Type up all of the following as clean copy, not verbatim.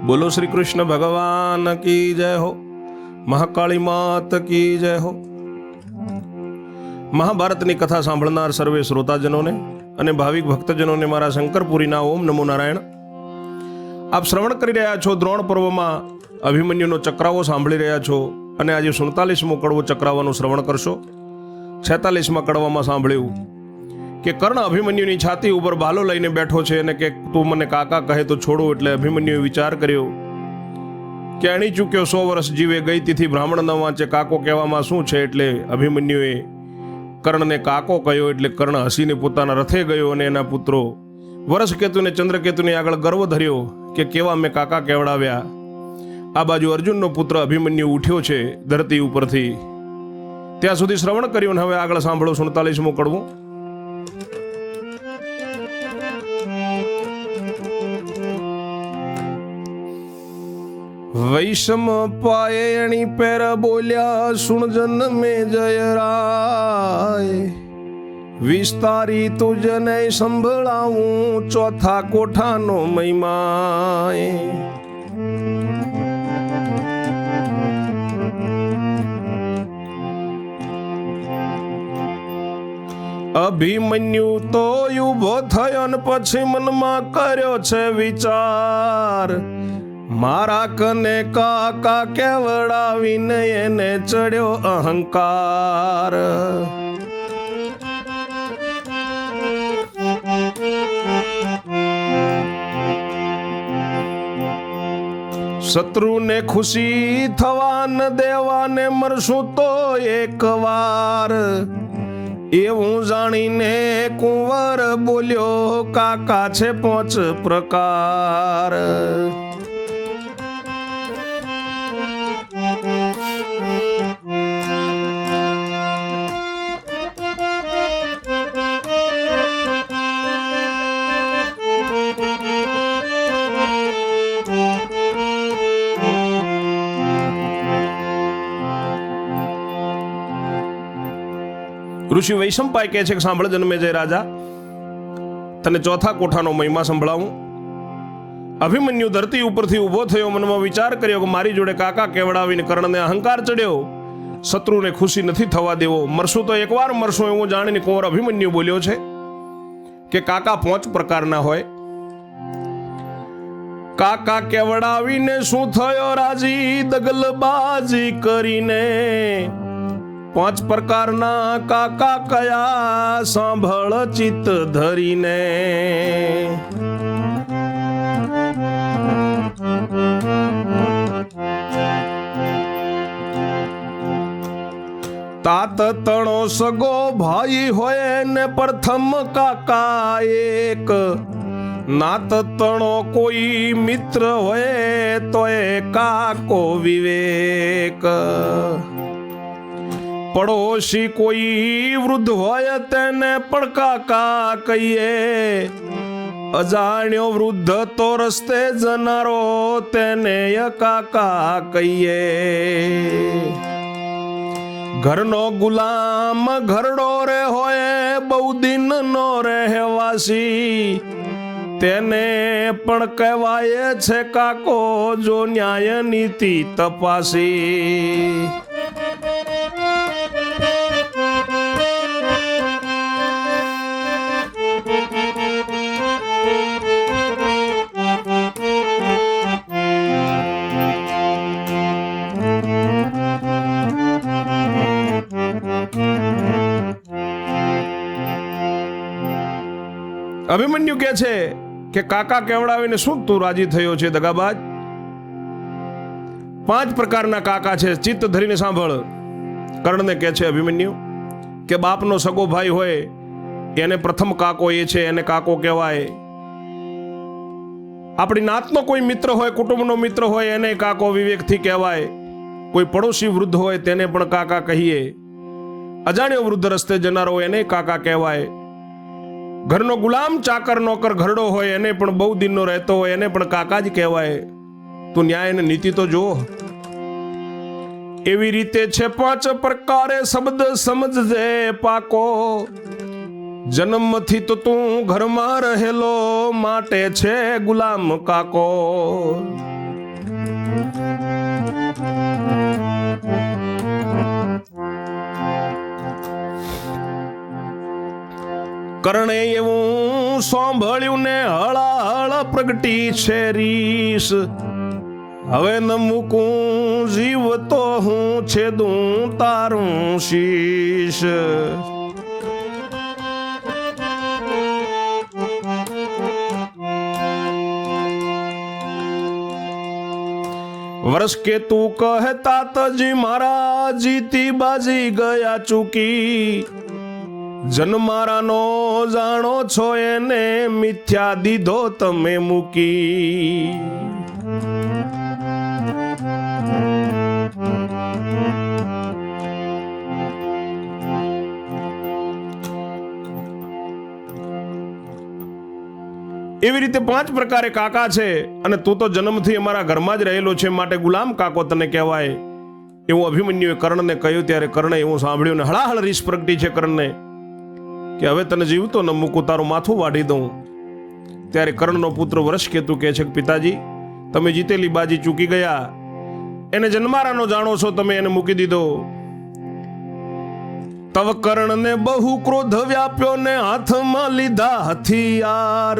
बोलो श्री कृष्ण भगवान की जय हो, महाकाली मात की जय हो। મહાભારતની કથા સાંભળનાર સર્વે શ્રોતાજનોને અને ભાવિક ભક્તજનોને મારા શંકરપુરીના ઓમ નમો નારાયણ। આપ શ્રવણ કરી રહ્યા છો દ્રોણ પર્વમાં અભિમન્યુનો ચક્રાવો સાંભળી રહ્યા છો અને આજે 47મો કડવો ચક્રાવાનું શ્રવણ કરશો। 46મા કડવામાં સાંભળ્યું કે કર્ણ અભિમન્યુની છાતી ઉપર ભાલો લઈને બેઠો છે અને કે તું મને કાકા કહે તો છોડો। એટલે અભિમન્યુએ વિચાર કર્યો કે અણી ચૂક્યો 100 વર્ષ જીવે, ગઈ તિથિ બ્રાહ્મણ ન વાંચે, કાકો કહેવામાં શું છે। એટલે અભિમન્યુએ કર્ણને કાકો કહ્યો। એટલે કર્ણ હસીને પોતાના રથે ગયો અને એના પુત્રો વરસકેતુને ચંદ્રકેતુની આગળ ગર્વ ધર્યો કે કેવા મેં કાકા કહેવડાવ્યા। આ બાજુ અર્જુનનો પુત્ર અભિમન્યુ ઉઠ્યો છે ધરતી ઉપરથી। ત્યાં સુધી શ્રવણ કર્યું, હવે આગળ સાંભળો 47મો કડવું। વૈષમ પાયણી પેર બોલ્યા સુણજન મેં જયરાય, વિસ્તારી તુજને સંભળાવું ચોથા કોઠાનો મહિમાય। અભિમન્યુ તો ઉભો થયો ને પછી મનમાં કર્યો છે વિચાર, મારા કને કાકા કેવડાવીને એને ચડ્યો અહંકાર। શત્રુને ખુશી થવા ન દેવાને મરશું તો એક વાર, એવું જાણીને કુંવર બોલ્યો કાકા છે 5 પ્રકાર। ઋષિ વૈશંપાય કહે છે કે સાંભળ જન્મેજય રાજા, તને ચોથા કોઠાનો મહિમા સંભળાવું। અભિમન્યુ ધરતી ઉપરથી ઊભો થયો, મનમાં વિચાર કર્યો કે મારી જોડે કાકા કેવડાવીને કર્ણને અહંકાર ચડ્યો, શત્રુને ખુશી નથી થવા દેવો, મરશું તો એકવાર મરશું એવું જાણીને કુંવર અભિમન્યુ બોલ્યો છે કે કાકા 5 પ્રકારના હોય। કાકા કેવડાવીને શું થયો રાજી, દગલબાજી કરીને, 5 પ્રકારના કાકા કયા સાંભળ ચિત્ત ધરીને। તાત તણો સગો ભાઈ હોય ને પ્રથમ કાકા એક, નાત તણો કોઈ મિત્ર હોય તો એ કાકો વિવેક। પડોશી કોઈ વૃદ્ધ હોય તેને પણ કાકા કહીએ, અજાણ્યો વૃદ્ધ તો રસ્તે જનારો તેને કાકા કહીએ। ઘરનો ગુલામ ઘરડો રે હોય, બહુ દિન નો રહેવાસી, તેને પણ કહેવાય છે કાકો જો ન્યાય નીતિ તપાસી। અભિમન્યુ કહે છે કે કાકા કેવડાવીને શું તું રાજી થયો છે દગાબાજ? 5 પ્રકારના કાકા છે, ચિત્ત ધરીને સાંભળ। કર્ણને કહે છે અભિમન્યુ કે બાપનો સગો ભાઈ હોય એને પ્રથમ કાકો એ છે, એને કાકો કહેવાય। આપણી નાતનો કોઈ મિત્ર હોય, કુટુંબનો મિત્ર હોય એને કાકો વિવેકથી કહેવાય। કોઈ પડોશી વૃદ્ધ હોય તેને પણ કાકા કહીએ। અજાણ્યો વૃદ્ધ રસ્તે જનારો એને કાકા કહેવાય। ઘરનો ગુલામ ચાકર નોકર ઘરડો હોય એને પણ બહુ દિનનો રહેતો હોય એને પણ કાકા જ કહેવાય। તું ન્યાય અને નીતિ તો જો। એવી રીતે છે 5 પ્રકારે શબ્દ સમજજે પાકો, જન્મથી તો તું ઘરમાં રહેલો માટે છે ગુલામ કાકો। કર્ણે એવું સાંભળ્યું ને હળાહળ પ્રગટી છે રીસ, હવે ન મૂકું જીવ તો હું છેદું તારું શીશ. વર્ષ કે તું કહેતા તજી મારા જીતી બાજી ગયા ચૂકી, જન્મારાનો જાણો છો એને મિથ્યા દીધો તમે મૂકી. એવી રીતે 5 પ્રકારે કાકા છે, અને તું તો જન્મથી અમારા ઘરમાં જ રહેલો છે, માટે ગુલામ કાકો તને કહેવાય. એવું અભિમન્યુએ કર્ણને કહ્યું. ત્યારે કર્ણે એવું સાંભળ્યું ને હળાહળ રીસ પ્રગટી છે કર્ણને કે હવે તને જીવતો ન મૂકું, તારું માથું વાઢી દઉં. ત્યારે કર્ણનો પુત્ર વરસકેતુ કહે છે કે પિતાજી, તમે જીતેલી બાજી ચૂકી ગયા, એને જન્મારાનો જાણો છો, તમે એને મૂકી દીધો. તવ કર્ણને બહુ ક્રોધ વ્યાપ્યો ને હાથમાં લીધા હથિયાર,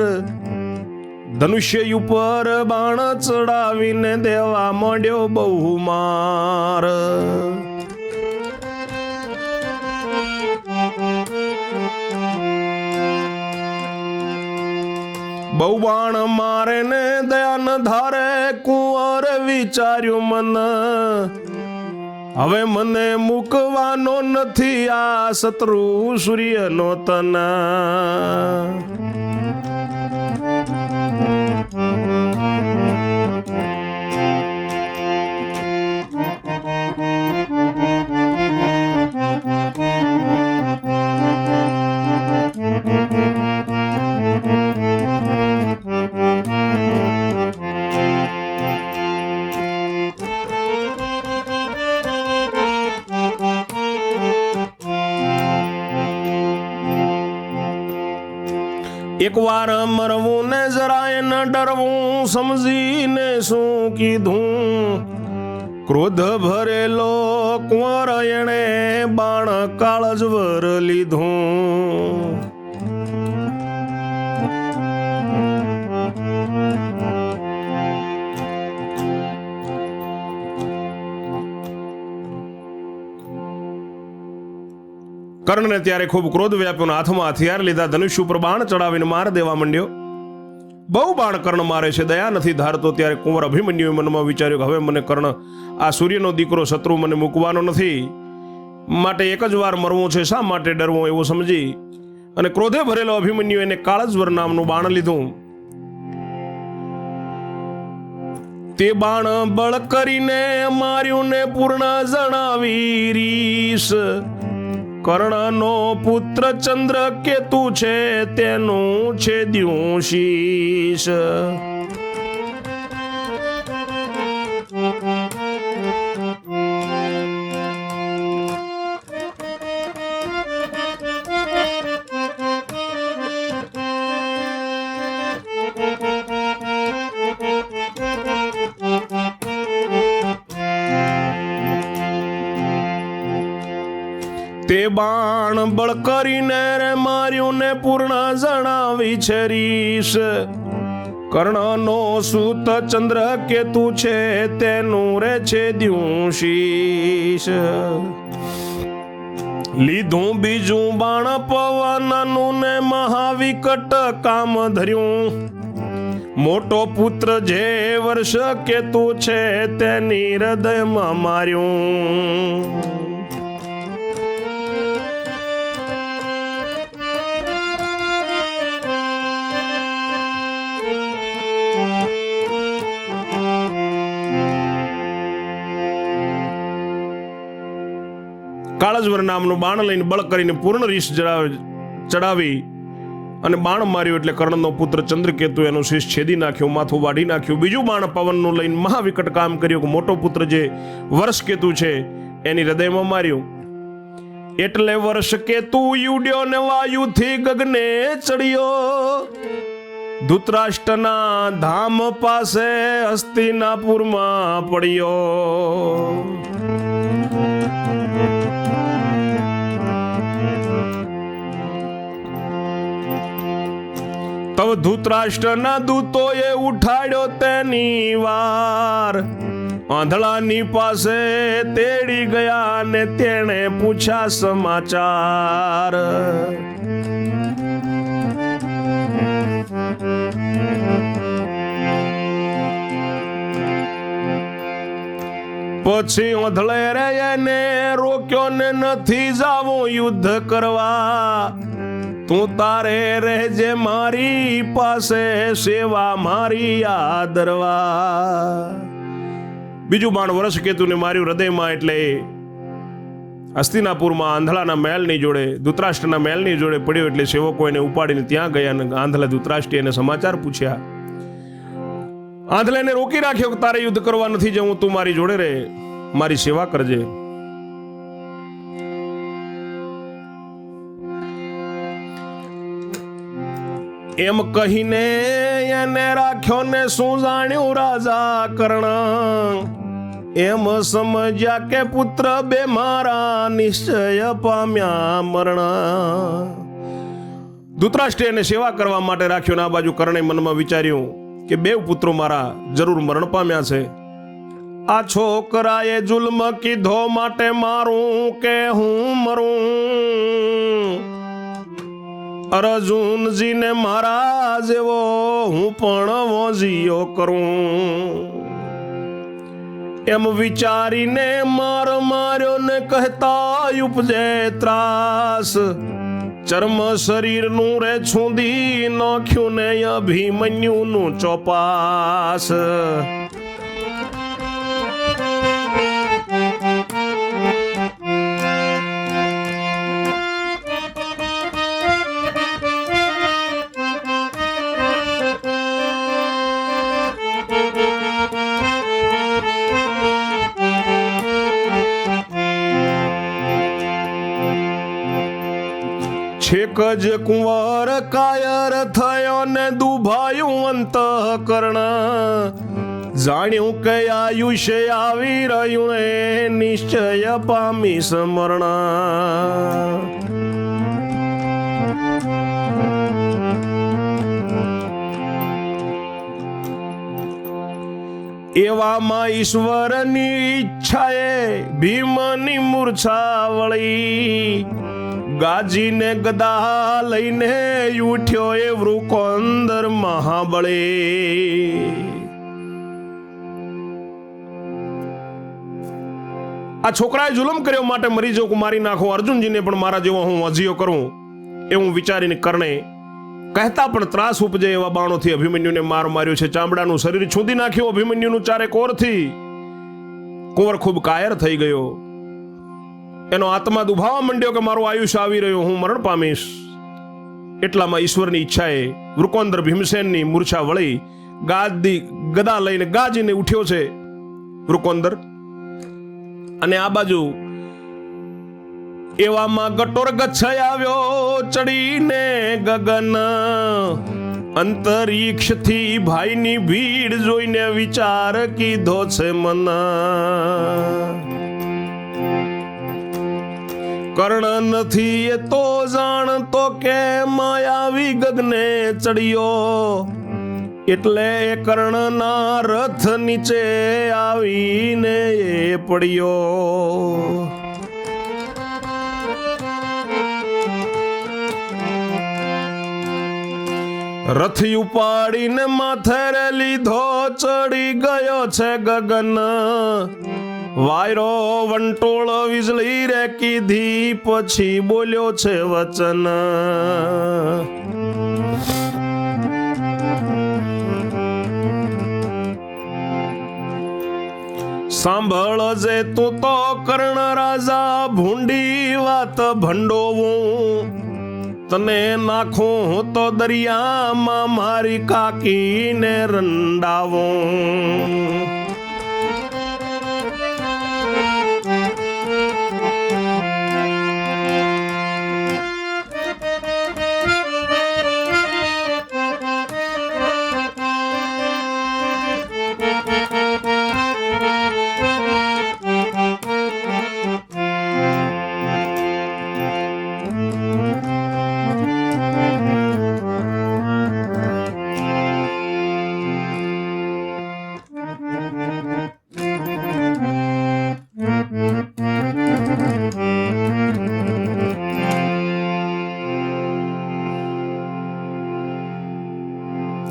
ધનુષ્ય ઉપર બાણ ચડાવીને દેવા માંડ્યો બહુ માર. બહુ બાણ મારે ને દયા ન ધારે, કુંવર વિચાર્યું મન, હવે મને મૂકવાનો નથી આ શત્રુ સૂર્યનો તન. એક વાર મરવું ને જરાય ન ડરવું, સમજીને શું કીધું, ક્રોધ ભરેલો કુંવર એણે બાણ કાળજવર લીધું. કર્ણને ત્યારે ખૂબ ક્રોધ વ્યાપ્યો, હાથમાં હથિયાર લીધા, ધનુષ્ય ઉપર બાણ ચડાવીને માર દેવા માંડ્યો. બહુ બાણ કર્ણ મારે છે, દયા નથી ધારતો. ત્યારે કુંવર અભિમન્યુએ મનમાં વિચાર્યું કે હવે મને કર્ણ આ સૂર્યનો દીકરો શત્રુ મને મૂકવાનો નથી, માટે એક જ વાર મરવું છે, શા માટે ડરવું, એવું સમજી અને ક્રોધે ભરેલો અભિમન્યુ એને કાળજવર નામનું બાણ લીધું. તે બાણ બળ કરીને માર્યું ને પૂર્ણ જણાવી રીસ, કર્ણનો પુત્ર ચંદ્ર કેતુ છે તેનું છેદ્યું શીશ. તે બાણ બળ કરીને રે માર્યું ને પૂર્ણ જણાવી છે રીસ, કર્ણનો સૂત ચંદ્ર કેતુ છે તેનું રે છેદ્યું શીશ. લીધું બીજું બાણ પવનનું ને મહાવિકટ કામ ધર્યું, મોટો પુત્ર જે વર્ષ કેતુ છે તેની હૃદયમાં માર્યું. કાળજવર નામનું બાણ લઈને બળ કરીને પૂર્ણ રીસ ચડાવી અને બાણ માર્યું, એટલે કર્ણનો પુત્ર ચંદ્રકેતુ એનું શીશ છેદી નાખ્યું, માથું વાઢી નાખ્યું. બીજું બાણ પવનનું લઈને મહાવિકટ કામ કર્યું કે મોટો પુત્ર જે વર્ષકેતુ છે એની હૃદયમાં માર્યું. એટલે વર્ષકેતુ ઉડ્યો ને વાયુથી ગગને ચડ્યો, ધૃતરાષ્ટ્રના ધામ પાસે હસ્તિનાપુરમાં પડ્યો. તવ ધૃતરાષ્ટ્રના દૂતોએ ઉઠાડ્યો તેની વાર. આંધળાની પાસે તેડી ગયા ને તેણે પૂછ્યા સમાચાર. પછી આંધળે રે એને રોક્યો ને નથી જાવું યુદ્ધ કરવા. તું તારે રહેજે મારી પાસે સેવા મારી આદરવા. બીજું બાણ વર્ષ કેતુને માર્યું હૃદયમાં એટલે હસ્તિનાપુરમાં આંધળાના મહેલની જોડે ધૃતરાષ્ટ્રના મહેલની જોડે પડ્યો એટલે સેવકો એને ઉપાડીને ત્યાં ગયા અને આંધળા ધૃતરાષ્ટ્રીય એને સમાચાર પૂછ્યા. આંધળાને રોકી રાખ્યો કે તારે યુદ્ધ કરવા નથી જવું, તું મારી જોડે રહે, મારી સેવા કરજે. એમ કહીને એને રાખ્યો ને શું જાણ્યું રાજા કર્ણ. એમ સમજ્યા કે પુત્ર બે મારા નિશ્ચય પામ્યા મરણ. ધૃતરાષ્ટ્રીય એને સેવા કરવા માટે રાખ્યો ને આ બાજુ કર્ણે મનમાં વિચાર્યું કે બે પુત્રો મારા જરૂર મરણ પામ્યા છે. આ છોકરાએ જુલ્મ કીધો માટે મારું કે હું મરું. અર્જુનજીને મારા જેવો હું પણ વોજીયો કરું. એમ વિચારીને માર માર્યો ને કહેતા ઉપજે ત્રાસ. ચર્મ શરીરનું રે છૂંદી નાખ્યું ને અભિમન્યુનું ચોપાસ. છેક જ કુંવર કાયર થયો ને દુભાયું અંતઃકરણ. જાણ્યું કે આયુષ્ય આવી રહ્યું એ નિશ્ચય પામી સ્મરણ. એવામાં ઈશ્વરની ઈચ્છાએ ભીમની મૂર્છા વળી. ગાજીને ગદા લઈને ઉઠ્યો એ વૃકોંદર મહાબળી. આ છોકરાએ જુલમ કર્યો માટે મરી જવું, મારી નાખો. અર્જુનજીને પણ મારા જેવો હું વજીયો કરું એવું વિચારીને કર્ણે કહેતા પણ ત્રાસ ઉપજે એવા બાણોથી અભિમન્યુને માર માર્યો છે. ચામડાનું શરીર છૂંદી નાખ્યું અભિમન્યુનું ચારે કોરથી. કુંવર ખૂબ કાયર થઈ ગયો. એનો આત્મા દુભાવા માંડ્યો કે મારું આયુષ્ય આવી રહ્યું, હું મરણ પામીશ. એટલામાં ઈશ્વરની ઈચ્છાએ વૃકોંદર ભીમસેનની મૂર્છા વળી ગદા લઈને ગાજીને ઉઠ્યો છે વૃકોંદર. અને આ બાજુ એવામાં ગટોર ગચ્છાઈ આવ્યો ચડીને ગગન. અંતરિક્ષથી ભાઈની ભીડ જોઈને વિચાર કીધો છે મન. કર્ણ નથી એ તો જાણતો કે માયાવી ગગને ચડ્યો. એટલે એ કર્ણના રથ નીચે આવીને એ પડ્યો. રથ ઉપાડીને માથે લીધો ચડી ગયો છે ગગન. વાયરો વંટોળ વીજળી રે કીધી પછી બોલ્યો છે વચન. સાંભળજે તું તો કર્ણ રાજા ભૂંડી વાત ભંડોવું. તને નાખું તો દરિયામાં મારી કાકીને રંડાવું.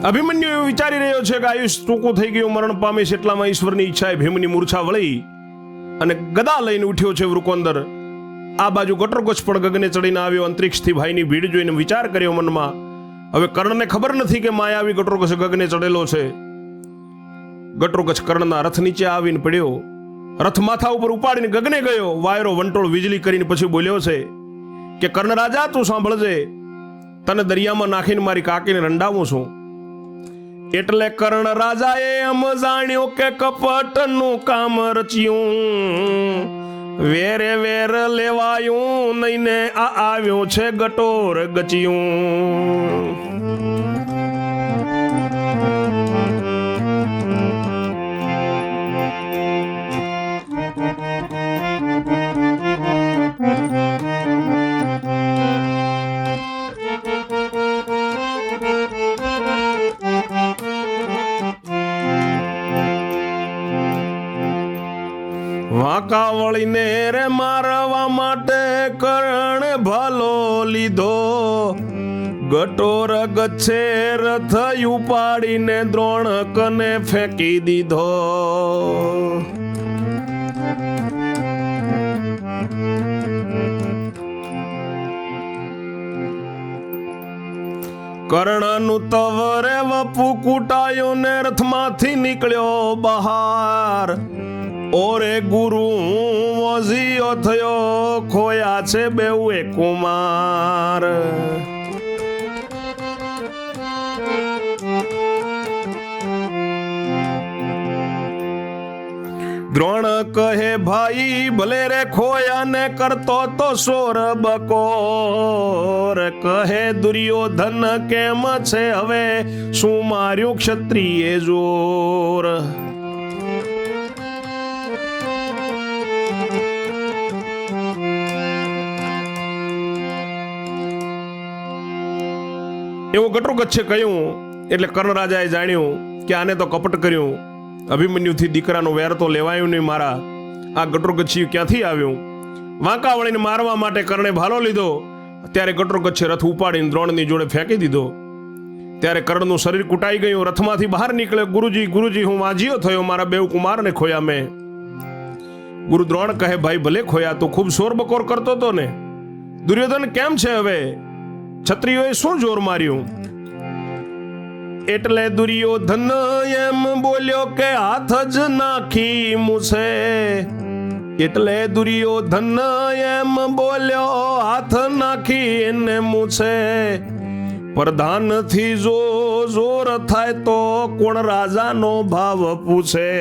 અભિમન્યુ એવું વિચારી રહ્યો છે કે આયુષ ટૂંકું થઈ ગયું, મરણ પામીશ, એટલામાં ઈશ્વરની ઈચ્છાએ ભીમની મૂર્છા વળી અને ગદા લઈને ઉઠ્યો છે વૃકોંદર. આ બાજુ ઘટોત્કચ પણ ગગને ચડીને આવ્યો. અંતરિક્ષથી ભાઈની ભીડ જોઈને વિચાર કર્યો મનમાં, હવે કર્ણને ખબર નથી કે માયાવી ઘટોત્કચ ગગને ચડેલો છે. ઘટોત્કચ કર્ણના રથ નીચે આવીને પડ્યો, રથ માથા ઉપર ઉપાડીને ગગને ગયો. વાયરો વંટોળ વીજળી કરીને પછી બોલ્યો છે કે કર્ણ રાજા, તું સાંભળજે, તને દરિયામાં નાખીને મારી કાકીને રંડાવું છું. એટલે કર્ણ રાજાએ એમ જાણ્યો કે કપટનું કામ રચ્યું, વેરે વેર લેવાયું નહીં ને આ આવ્યો છે ગટોર ગચ્યું. વાંકા વળીને રે મારવા માટે કર્ણ ભાલો લીધો, ગટોર ગચ્છે રથ ઉપાડીને દ્રોણ કને ફેંકી દીધો. કર્ણનું તવરે વપુ કૂટાયો ને રથમાંથી નીકળ્યો બહાર. ઓરે ગુરુ વોઝિયો થયો, ખોયા છે બેઉએ કુમાર. દ્રોણ કહે ભાઈ ભલે રે ખોયા ને કરતો તો સોર બકોર. કહે દુર્યોધન કેમ છે હવે, શું માર્યું ક્ષત્રિય જોર. એવું ઘટોત્કચે કહ્યું. એટલે કર્ણ રાજાએ જાણ્યું કે આને તો કપટ કર્યું, અભિમન્યુથી દીકરાનો વેર તો લેવાયું નહીં મારા. આ ઘટોત્કચ ક્યાંથી આવ્યું? વાંકા વળીને મારવા માટે કર્ણે ભાલો લીધો. ત્યારે ઘટોત્કચે રથ ઉપાડીને દ્રોણની જોડે ફેંકી દીધો. ત્યારે કર્ણનું શરીર કૂટાઈ ગયું, રથમાંથી બહાર નીકળ્યો. ગુરુજી ગુરુજી, હું વાંજિયો થયો, મારા બેઉ કુમારને ખોયા મેં. ગુરુ દ્રોણ કહે ભાઈ ભલે ખોયા, તું ખૂબ શોર બકોર કરતો હતો ને. દુર્યોધન કેમ છે હવે, ક્ષત્રિયોએ શું જોર માર્યું? એટલે દુર્યોધન એમ બોલ્યો કે હાથ જ નાખી મૂછે. એટલે દુર્યોધન એમ બોલ્યો હાથ નાખી એને મૂછે. પ્રધાનથી જો જોર થાય તો કોણ રાજાનો ભાવ પૂછે.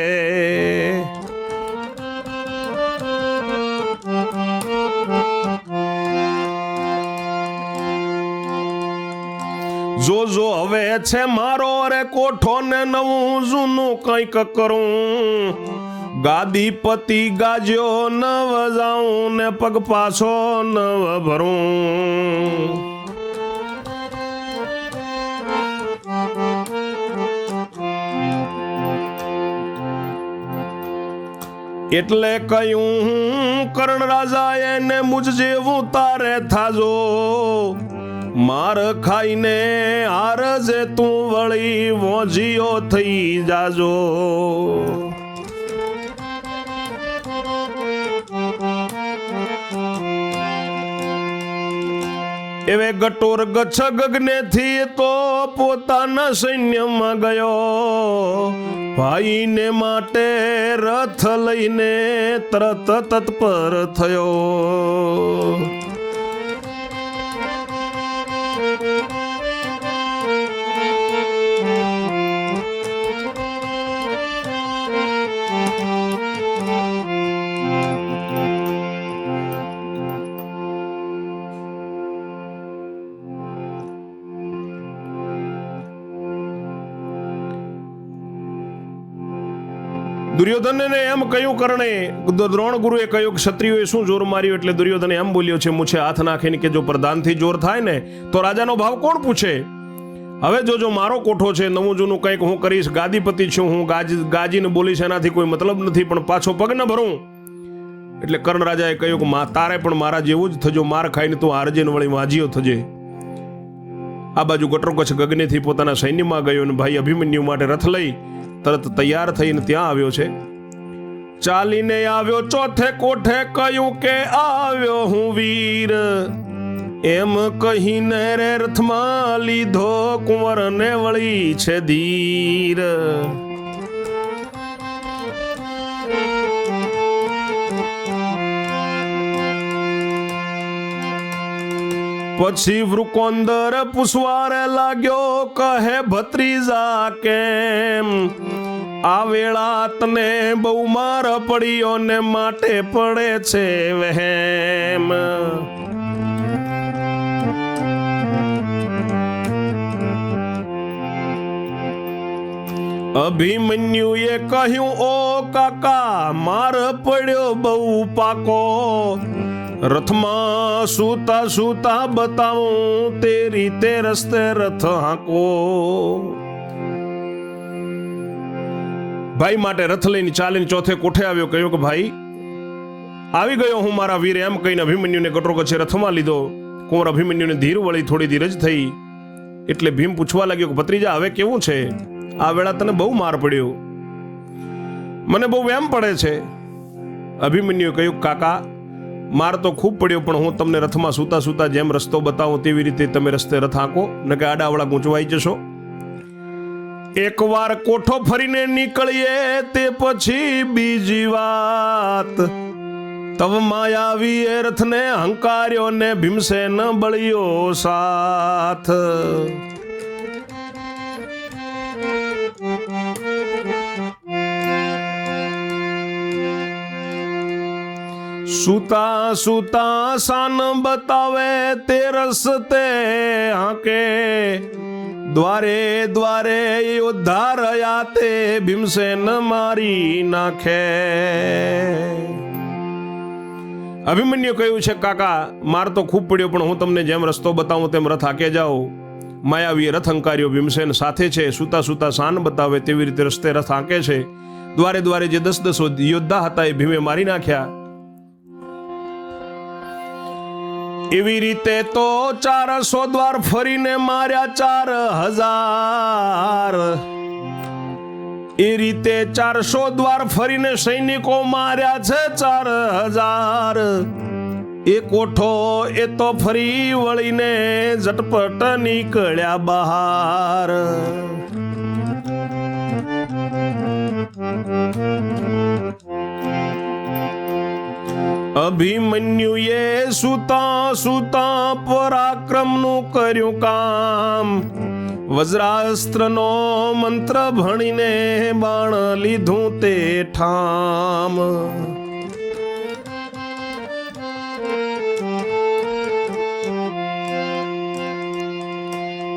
જો હવે છે મારો રે કોઠો ને નવું જૂનું કંઈક કરું. ગાદીપતિ ગાજ્યો નવ જાઉં ને પગ પાછો નવ ભરું. એટલે કહ્યું કર્ણ રાજા એને મુજ જેવું તારે થાજો. માર ખાઈને આરજે તું વળી વોજિયો થઈ જાજો. એવે ગટોર ગચ્છ ગગનેથી તો પોતાના સૈન્યમાં ગયો. ભાઈને માટે રથ લઈને તરત તત્પર થયો. દુર્યોધનને એમ કહ્યું કર્ણે, દ્રોણ ગુરુએ કહ્યું ક્ષત્રિયોએ શું જોર માર્યું. એટલે દુર્યોધન એમ બોલ્યો છે મૂછે હાથ નાખીને કે જો પ્રધાનથી જોર થાય ને તો રાજાનો ભાવ કોણ પૂછે. હવે જો મારો કોઠો છે, નવું જૂનું કંઈક હું કરીશ, ગાદીપતિ છું હું, ગાજીને બોલીશ, એનાથી કોઈ મતલબ નથી, પણ પાછો પગ ન ભરું. એટલે કર્ણ રાજાએ કહ્યું કે તારે પણ મારા જેવું જ થજો, માર ખાઈને તું હારજે ને વળી વાંજિયો થજે. આ બાજુ ઘટોકચ્છ ગગનેથી પોતાના સૈન્યમાં ગયો અને ભાઈ અભિમન્યુ માટે રથ લઈ તરત તૈયાર થઈને ત્યાં આવ્યો છે. ચાલીને આવ્યો ચોથે કોઠે, કહ્યું કે આવ્યો હું વીર, એમ કહીને રે રથમાં લીધો કુંવરને વળી છે ધીર. પછી વૃકોંદર પૂછવારે લાગ્યો, કહે ભત્રીજા કેમ આ વેળા તને બહુ માર પડ્યો ને માટે પડે છે વહેમ. અભિમન્યુએ કહ્યું, ઓ કાકા માર પડ્યો બહુ પાકો, રથમાં સૂતા સૂતા બતાવું તે રીતે રસ્તે રથ હાંકો. ભાઈ માટે રથ લઈને ચાલીને ચોથે કોઠે આવ્યો. કહ્યું કે ભાઈ આવી ગયો હું મારા વીર, એમ કહીને અભિમન્યુને ઘટોકચ્છે રથમાં લીધો. કુંવર અભિમન્યુને ધીર વળી થોડી ધીરજ થઈ. એટલે ભીમ પૂછવા લાગ્યો કે ભત્રીજા હવે કેવું છે? આ વેળા તને બહુ માર પડ્યો, મને બહુ વેમ પડે છે. અભિમન્યુએ કહ્યું, કાકા માર તો ખૂબ પડ્યો, પણ હું તમને રથમાં સૂતા સૂતા જેમ રસ્તો બતાવું તેવી રીતે તમે રસ્તે રથ હાંકો, ને કે આડાવડા ગૂંચવાઈ જશો. એકવાર કોઠો ફરીને નીકળીએ તે પછી બીજી વાત, તવ માયાવી એ રથને હંકાર્યો ને ભીમસેન બળ્યો સાથ. સૂતા સૂતા સાન બતાવે તે રસ્તે હાંકે, દ્વારે દ્વારે યોદ્ધા રહ્યા તે ભીમસેન મારી નાખે. અભિમન્યુ કહ્યું છે, કાકા માર તો ખૂબ પડ્યો, પણ હું તમને જેમ રસ્તો બતાવું તેમ રથ હાકે જાઓ. માયાવીએ રથ હંકાર્યો, ભીમસેન સાથે છે, સૂતા સૂતા સાન બતાવે તેવી રીતે રસ્તે રથ હાંકે છે. દ્વારે દ્વારે જે 10 યોદ્ધા હતા એ ભીમે મારી નાખ્યા. એવી રીતે તો 400 દ્વાર ફરીને માર્યા 4000. એ રીતે 400 દ્વાર ફરીને સૈનિકો માર્યા છે 4000. એ કોઠો એ તો ફરી વળીને ઝટપટ નીકળ્યા બહાર. અભિમન્યુએ સૂતા સૂતા પરાક્રમનું કર્યું કામ, વજ્રાસ્ત્રનો મંત્ર ભણીને બાણ લીધું તે ઠામ.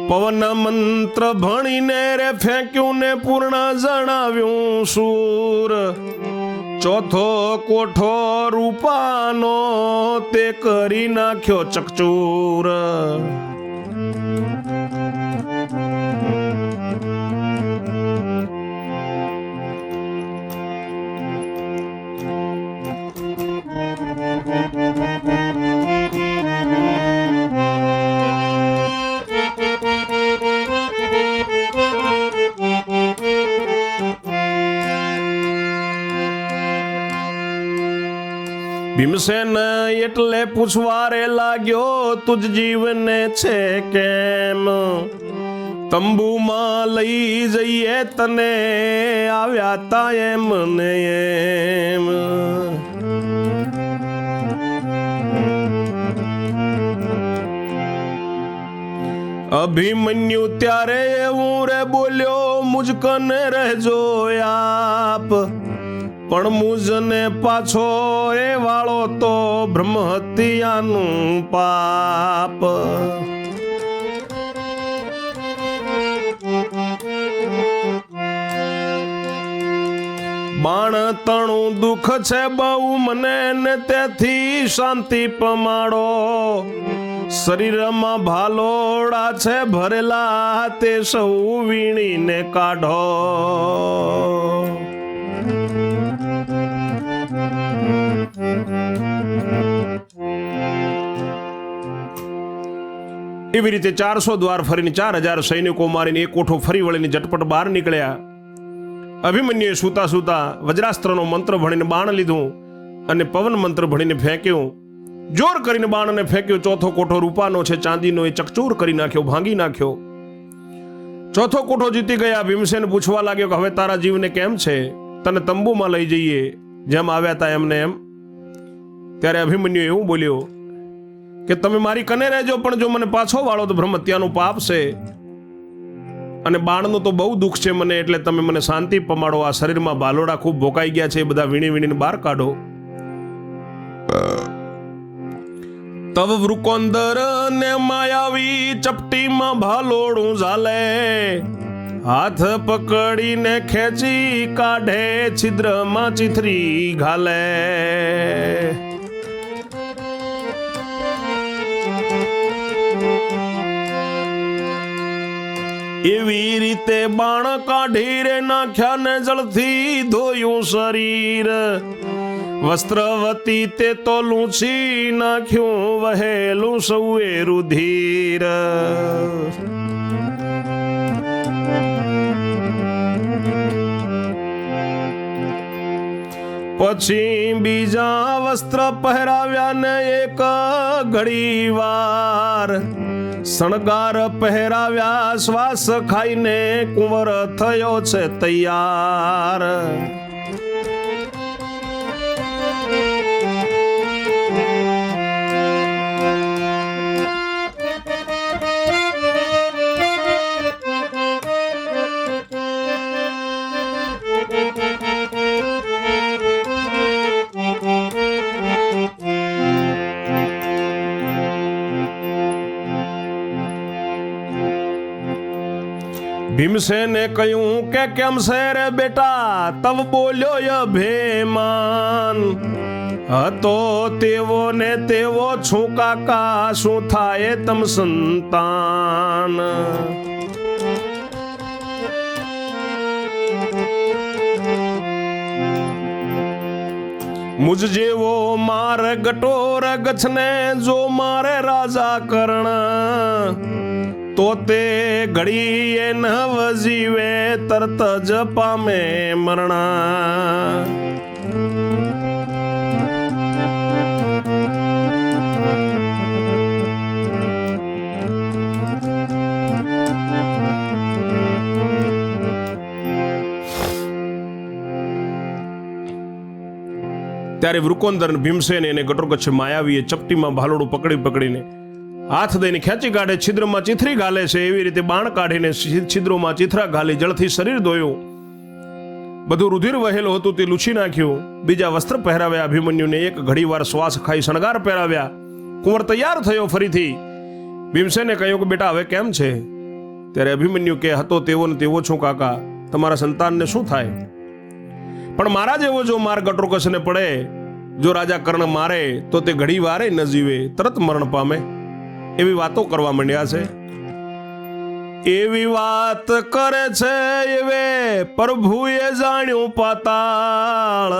પવન મંત્ર ભણીને રે ફેંક્યું ને પૂર્ણ જણાવ્યું સૂર. ચોથો કોઠો રૂપાનો તે કરી નાખ્યો ચકચૂર. ભીમસેન એટલે પૂછવારે લાગ્યો, તુજ જીવને છે કેમ? તંબુમાં લઈ જઈએ તને આવ્યા તા એમ ને એમ. અભિમન્યુ ત્યારે એવું રે બોલ્યો, મુજકને રહેજો આપ, પણ મુજને પાછો એ વાળો તો બ્રહ્મ હત્યાનું પાપ. બાણ તણું દુઃખ છે બહુ મને ને તેથી શાંતિ પમાડો. શરીરમાં ભાલોડા છે ભરેલા તે સૌ વીણીને કાઢો. એવી રીતે 400 દ્વાર ફરીને 4000 સૈનિકો મારીને એક કોઠો ફરી વળીને ઝટપટ બહાર નીકળ્યા. અભિમન્યુએ સૂતા સૂતા વજ્રાસ્ત્રનો મંત્ર ભણીને બાણ લીધું અને પવન મંત્ર ભણીને ફેંક્યું. જોર કરીને બાણને ફેંક્યો. ચોથો કોઠો રૂપાનો છે, ચાંદીનો, એ ચકચૂર કરી નાખ્યો, ભાંગી નાખ્યો. ચોથો કોઠો જીતી ગયા. ભીમસેન પૂછવા લાગ્યો કે હવે તારા જીવને કેમ છે? તને તંબુમાં લઈ જઈએ, જેમ આવ્યા હતા એમને એમ. ત્યારે અભિમન્યુ એવું બોલ્યો કે તમે મારી કને રહેજો, પણ જો મને પાછો વાળો તો બ્રહ્મ હત્યાનું પાપ છે અને બાણનું તો બહુ દુઃખ છે મને, એટલે તમે મને શાંતિ પમાડો. આ શરીરમાં બાલોડા ખૂબ ભોકાઈ ગયા છે, એ બધા વીણી વીણીને બહાર કાઢો. તવ વૃકોંદર ને માયાવી ચપટીમાં ભાલોડું ઝાલે, હાથ પકડીને ખેંચી કાઢે, છિદ્રમાં ચીથરી ઘાલે. એવી રીતે બાણ કાઢી રે નાખ્યા ને જળથી ધોયું શરીર. વસ્ત્રવતી તે તો લૂછી નાખ્યું, વહેલું સૌએ રુધિર. પછી બીજા વસ્ત્ર પહેરાવ્યા ને એક ઘડી વાર, શણગાર પહેરાવ્યા, શ્વાસ ખાઈને કુંવર થયો છે તૈયાર. ભીમસેને કહ્યું કે કેમ છે રે બેટા? તવ બોલ્યો અભિમાન, હતો તેવો ને તેવો છું કાકા, શું થાય તમ સંતાન. મુજ જેવો માર ગટોર ગછને જો મારે રાજા કરણ, તો તે ઘડીએ નવ જીવે, તરત જ પામે મરણ. ત્યારે વૃકોંદર ભીમસેન અને ઘટોરગચ્છ માયાવીએ ચપટીમાં ભાલોડું પકડી પકડીને હાથ દઈને ખેંચી કાઢે, છિદ્રમાં ચીથરી ઘાલે છે. એવી રીતે બાણ કાઢીને છિદ્રોમાં ચીથરા ઘાલી, જળથી શરીર ધોયું. બધું રુધિર વહેલું હતું તે લૂછી નાખ્યું. બીજા વસ્ત્ર પહેરાવ્યા અભિમન્યુને, એક ઘડી વાર શ્વાસ ખાઈ શણગાર પહેરાવ્યા. કુંવર તૈયાર થયો ફરીથી. ભીમસેને કહ્યું કે બેટા હવે કેમ છે? ત્યારે અભિમન્યુ કે હતો તેવો ને તેવો છું કાકા, તમારા સંતાનને શું થાય? પણ મારા જેવો જો માર ઘટોરગચ્છને પડે, જો રાજા કર્ણ મારે, તો તે ઘડી વારે ન જીવે, તરત મરણ પામે. એવી વાતો કરવા માંડ્યા છે. એવી વાત કરે છે એવે પ્રભુએ જાણ્યું પાતાળ,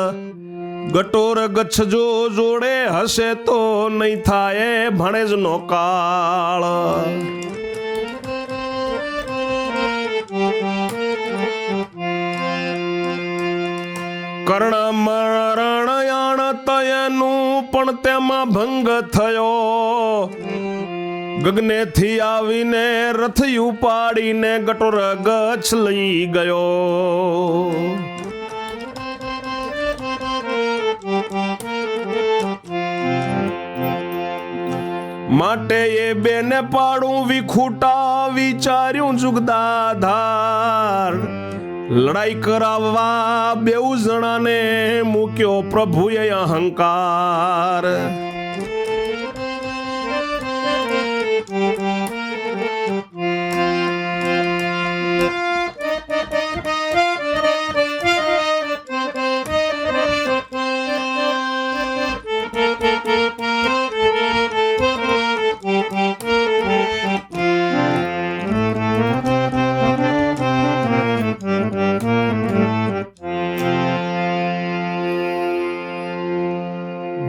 ઘટોરગચ્છ જો જોડે હશે તો નહીં થાય ભણેજનો કાળ. કર્ણ મરણયાણ તયનું પણ તેમાં ભંગ થયો, ગગનેથી આવીને રથ ઉપાડીને ઘટોરગચ્છ લઈ ગયો. માટે એ બેને પાડું વિખૂટા, વિચાર્યું જુગદાધાર, લડાઈ કરાવવા બેઉ જણાને મૂક્યો પ્રભુએ અહંકાર.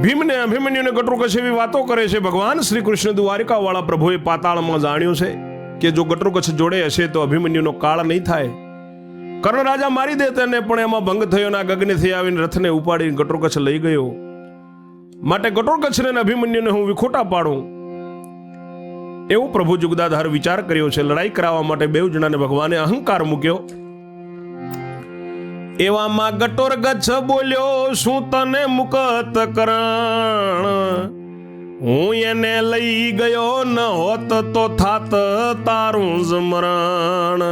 ભીમને અભિમન્યુને ગટુકચ એવી વાતો કરે છે. ભગવાન શ્રી કૃષ્ણ દ્વારિકા વાળા પ્રભુએ પાતાળમાં જાણ્યું છે કે જો ગટુકચ જોડે હશે તો અભિમન્યુનો કાળ નહીં થાય. કર્ણ રાજા મારી દે તેને, પણ એમાં ભંગ થયો ને ગગનેથી આવીને રથને ઉપાડીને ગટુકચ લઈ ગયો. માટે ગટુકચને ને અભિમન્યુને હું વિખોટા પાડું એવું પ્રભુ જુગદાધાર વિચાર કર્યો છે. લડાઈ કરાવવા માટે બેઉ જણાને ભગવાને અહંકાર મૂક્યો. એવામાં ગટુકચ બોલ્યો, શું તને મુકત કરણ, હું એને લઈ ગયો ન હોત તો થાત તારું જ મરણ.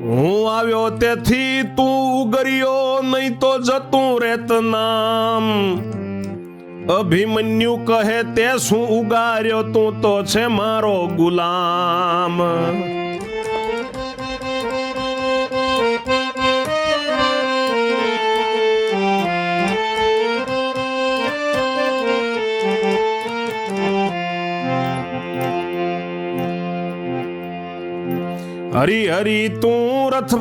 હું આવ્યો તેથી તું ઉગર્યો, નહીં તો જતું રેત નામ. અભિમન્યુ કહે તે શું ઉગાર્યો, તું તો છે મારો ગુલામ. હરી હરી તું રથ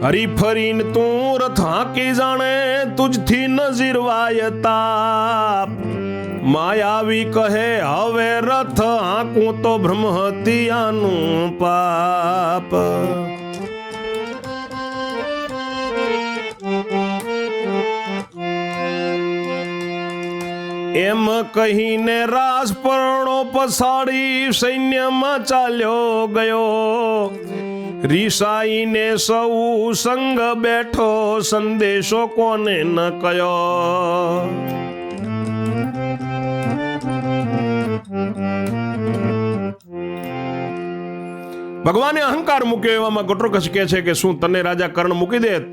હરી ફરીને તું રથ હાંકી જાણે, તુજથી ન જીરવાય તાપ. માયાવી કહે હવે રથ હાંકું તો બ્રહ્મ હત્યાનું પાપ. એમ કહીને રાજપર્ણો પસાડી સૈન્યમાં ચાલ્યો ગયો. રીસાઈને સૌ સંગ બેઠો, સંદેશો કોને ન કયો. ભગવાને અહંકાર મૂક્યો. એવામાં ગટુકચ કહે છે કે શું તને રાજા કર્ણ મૂકી દેત?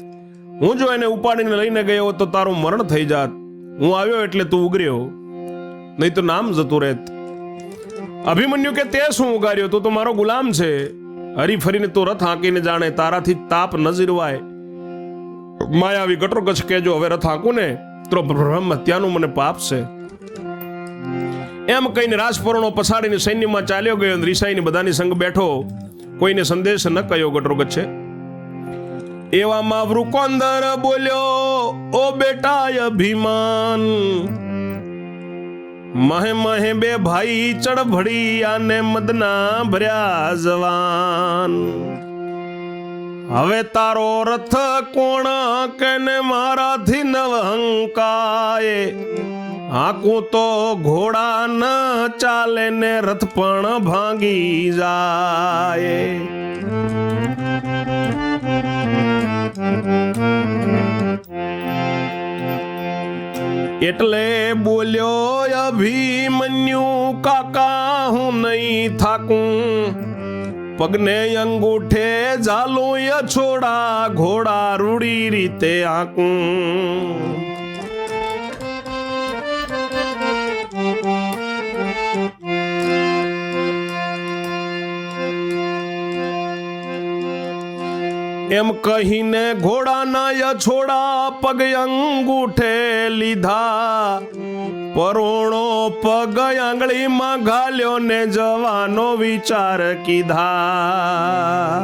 હું જો એને ઉપાડીને લઈને ગયો તો તારું મરણ થઈ જાત. હું આવ્યો એટલે તું ઉગર્યો, નહીં તો નામ જતું રહેત. અભિમન્યુ કે તે શું ઉગાર્યો, તું તો મારો ગુલામ છે. હરી ફરીને તું રથ હાંકીને જાણે, તારાથી તાપ ન જીરવાય. માયાવી ગટુકચ કે જો હવે રથ હાંકું ને તો બ્રહ્મ હત્યાનું મને પાપ છે. એમ કહીને રાજપર્ણો પછાડીને સૈન્યમાં ચાલ્યો ગયો. રીસાઈને બધાની સંગ બેઠો, કોઈને સંદેશ ન કયો ગટુકચ છે. એવામાં વૃકોંદર બોલ્યો, ઓ બેટા અભિમાન, મહે મહે બે ભાઈ ચડભડી આને મદના ભર્યા જવાન. હવે તારો રથ કોણ કેને મારાથી નવ હંકાય. હાકું તો ઘોડા ન ચાલે ને રથ પણ ભાંગી જાય. એટલે બોલ્યો અભિમન્યુ, કાકા હું નહીં થાકું. પગને અંગૂઠે ઝાલું છોડા, ઘોડા રૂડી રીતે આંકું. એમ કહીને ઘોડાના છોડા પગ અંગૂઠે લીધા. પરોણો પગ આંગળીમાં ઘાલ્યો ને જવાનો વિચાર કીધા.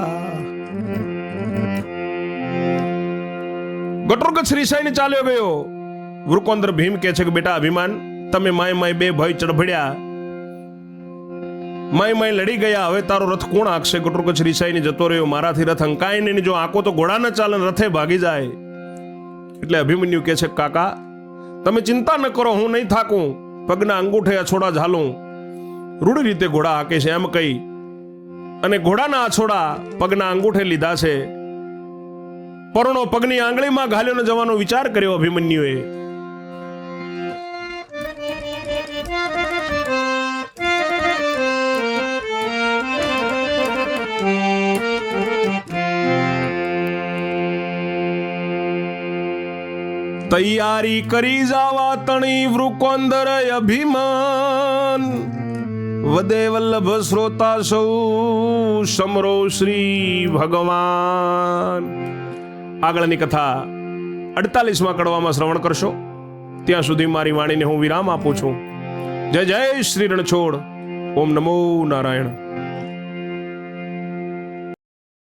ગટુકચ રીસાઈને ચાલ્યો ગયો. વૃકોંદર ભીમ કે છે કે બેટા અભિમાન, તમે માય માય બે ભાઈ ચડભડ્યા, માય માય લડી ગયા. હવે તારો રથ કોણ આંકશે? ગટુકચ રીસાઈને જતો રહ્યો. મારાથી રથ અંકાય નહીં, જો આંકો તો ઘોડા ન ચાલે, રથે ભાગી જાય. એટલે અભિમન્યુ કે છે કાકા તમે ચિંતા ન કરો, હું નહીં થાકું. પગના અંગૂઠે અછોડા ઝાલું, રૂડી રીતે ઘોડા હાકે છે. એમ કહી અને ઘોડાના અછોડા પગના અંગૂઠે લીધા છે. પરણો પગની આંગળીમાં ઘાલ્યો જવાનો વિચાર કર્યો અભિમન્યુએ. તૈયારી કરી જાવા તણી વૃકોંદર અભિમાન. વદે વલ્લભ શ્રોતા સૌ સમરો શ્રી ભગવાન. આગળની કથા 48મા કડવામાં શ્રવણ કરશો. ત્યાં સુધી મારી વાણીને હું વિરામ આપું છું. જય જય શ્રી રણછોડ. ઓમ નમો નારાયણ.